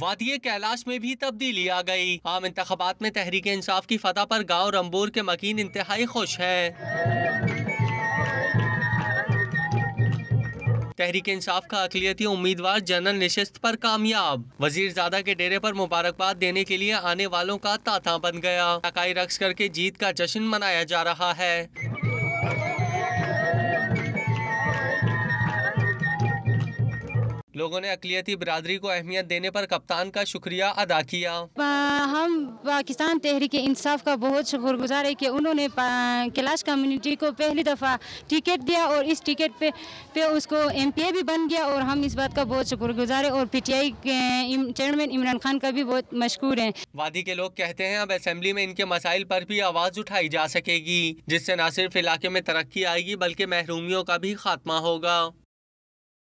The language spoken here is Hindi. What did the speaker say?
वादिये कैलाश में भी तब्दीली आ गई। आम इंतखाबात में तहरीक इंसाफ की फतह पर गांव रंबूर के मकीन इंतहाई खुश हैं। तहरीक इंसाफ का अक़लियती उम्मीदवार जनरल नशिस्त पर कामयाब। वजीरजादा के डेरे पर मुबारकबाद देने के लिए आने वालों का तांता बन गया। अकाई रक्स करके जीत का जश्न मनाया जा रहा है। लोगों ने अक़लियती बिरादरी को अहमियत देने पर कप्तान का शुक्रिया अदा किया। हम पाकिस्तान तहरीक इंसाफ का बहुत शुक्रगुजार है कि उन्होंने कैलाश कम्युनिटी को पहली दफ़ा टिकट दिया और इस टिकट पे उसको MPA भी बन गया और हम इस बात का बहुत शुक्रगुजार है और PTI के चेयरमैन इमरान खान का भी बहुत मशकूर हैं। वादी के लोग कहते हैं अब असेंबली में इनके मसाइल पर भी आवाज़ उठाई जा सकेगी, जिससे न सिर्फ इलाके में तरक्की आएगी बल्कि महरूमियों का भी खात्मा होगा।